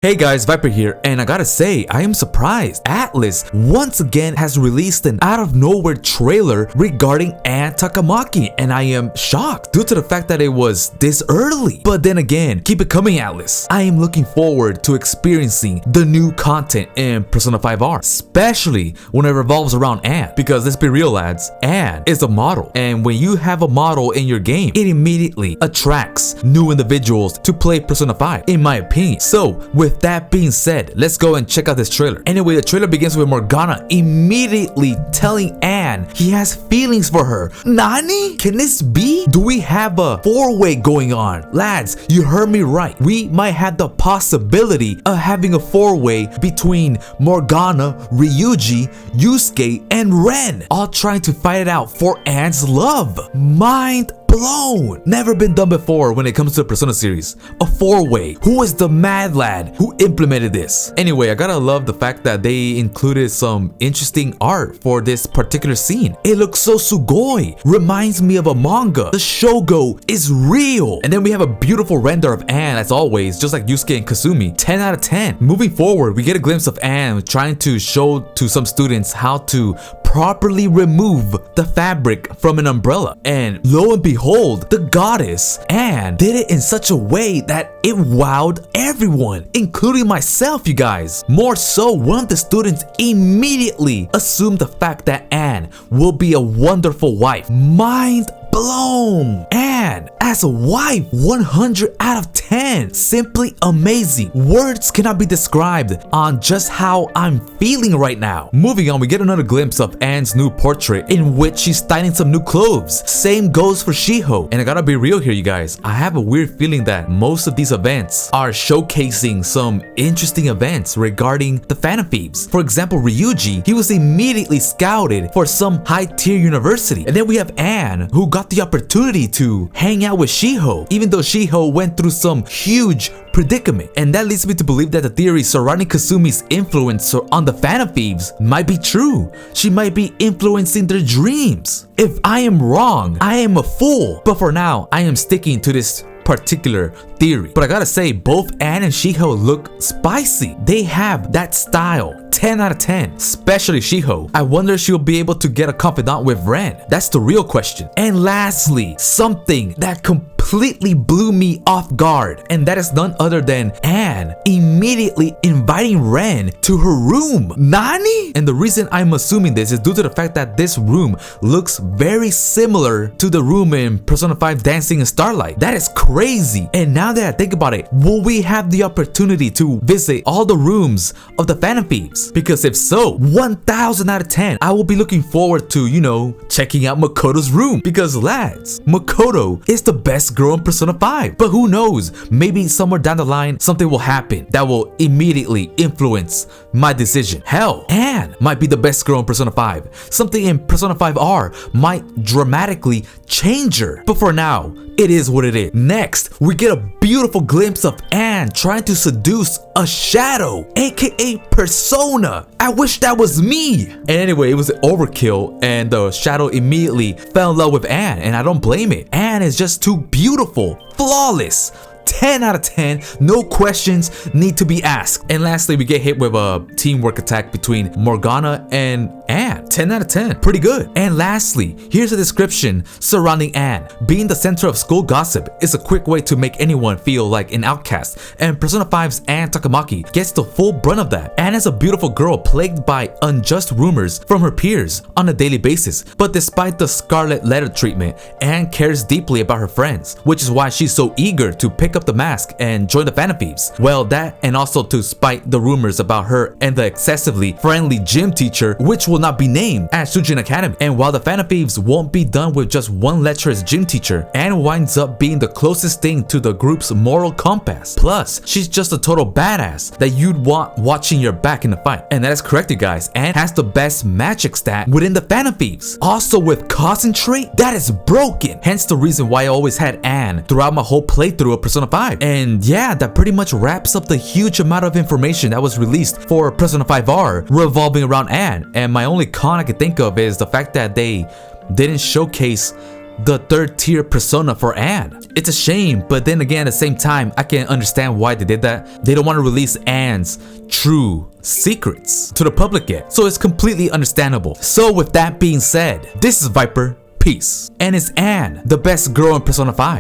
Hey guys, Viper here, and I gotta say, I am surprised. Atlus once again has released an out-of-nowhere trailer regarding Ann Takamaki, and I am shocked due to the fact that it was this early. But then again, keep it coming, Atlus. I am looking forward to experiencing the new content in Persona 5R, especially when it revolves around Ann. Because let's be real, lads, Ann is a model, and when you have a model in your game, it immediately attracts new individuals to play Persona 5, in my opinion. So, with that being said, let's go and check out this trailer. Anyway, the trailer begins with Morgana immediately telling Ann he has feelings for her. Nani? Can this be? Do we have a four-way going on? Lads, you heard me right. We might have the possibility of having a four-way between Morgana, Ryuji, Yusuke, and Ren, all trying to fight it out for Ann's love. Mind blown. Never been done before when it comes to the Persona series. A four-way. Who is the mad lad who implemented this? Anyway, I gotta love the fact that they included some interesting art for this particular scene. It looks so sugoi. Reminds me of a manga. The shogo is real. And then we have a beautiful render of Ann as always, just like Yusuke and Kasumi. 10 out of 10. Moving forward, we get a glimpse of Ann trying to show to some students how to properly remove the fabric from an umbrella. And lo and behold, the goddess Ann did it in such a way that it wowed everyone, including myself, you guys. More so, one of the students immediately assumed the fact that Ann will be a wonderful wife. Mind blown. Ann as a wife, 100 out of 10. Simply amazing. Words cannot be described on just how I'm feeling right now. Moving on, we get another glimpse of Ann's new portrait in which she's styling some new clothes. Same goes for Shiho. And I gotta be real here, you guys. I have a weird feeling that most of these events are showcasing some interesting events regarding the Phantom Thieves. For example, Ryuji, he was immediately scouted for some high-tier university. And then we have Ann, who got the opportunity to hang out with Shiho, even though Shiho went through some huge predicament. And that leads me to believe that the theory surrounding Kasumi's influence on the Phantom Thieves might be true. She might be influencing their dreams. If I am wrong, I am a fool. But for now, I am sticking to this particular theory. But I gotta say, both Ann and Shiho look spicy. They have that style. 10 out of 10, especially Shiho. I wonder if she'll be able to get a confidant with Ren. That's the real question. And lastly, something that completely blew me off guard, and that is none other than Ann immediately inviting Ren to her room. Nani? And the reason I'm assuming this is due to the fact that this room looks very similar to the room in Persona 5 Dancing in Starlight. That is crazy. And now that I think about it, will we have the opportunity to visit all the rooms of the Phantom Thieves? Because if so, 1000 out of 10, I will be looking forward to, checking out Makoto's room. Because lads, Makoto is the best girl in Persona 5. But who knows, maybe somewhere down the line, something will happen that will immediately influence my decision. Hell, Ann might be the best girl in Persona 5. Something in Persona 5R might dramatically change her. But for now, it is what it is. Next, we get a beautiful glimpse of Ann trying to seduce a shadow, aka Persona. I wish that was me. And anyway, it was an overkill, and the shadow immediately fell in love with Ann, and I don't blame it. Ann is just too beautiful, flawless. 10 out of 10, no questions need to be asked. And lastly, we get hit with a teamwork attack between Morgana and Ann. 10 out of 10, pretty good. And lastly, here's a description surrounding Ann. Being the center of school gossip is a quick way to make anyone feel like an outcast, and Persona 5's Ann Takamaki gets the full brunt of that. Ann is a beautiful girl plagued by unjust rumors from her peers on a daily basis, but despite the scarlet letter treatment, Ann cares deeply about her friends, which is why she's so eager to pick up the mask and join the Phantom Thieves. Well, that, and also to spite the rumors about her and the excessively friendly gym teacher, which will not be named, at Shujin Academy. And while the Phantom Thieves won't be done with just one lecherous gym teacher, Ann winds up being the closest thing to the group's moral compass. Plus, she's just a total badass that you'd want watching your back in the fight. And that is correct, you guys. Ann has the best magic stat within the Phantom Thieves. Also with concentrate, that is broken. Hence the reason why I always had Ann throughout my whole playthrough of Persona 5. And yeah, that pretty much wraps up the huge amount of information that was released for Persona 5R revolving around Ann. And my only con I can think of is the fact that they didn't showcase the third tier persona for Anne. It's a shame, but then again, at the same time, I can understand why they did that. They don't want to release Anne's true secrets to the public yet, so it's completely understandable. So with that being said, this is Viper, peace. And is Anne the best girl in Persona 5?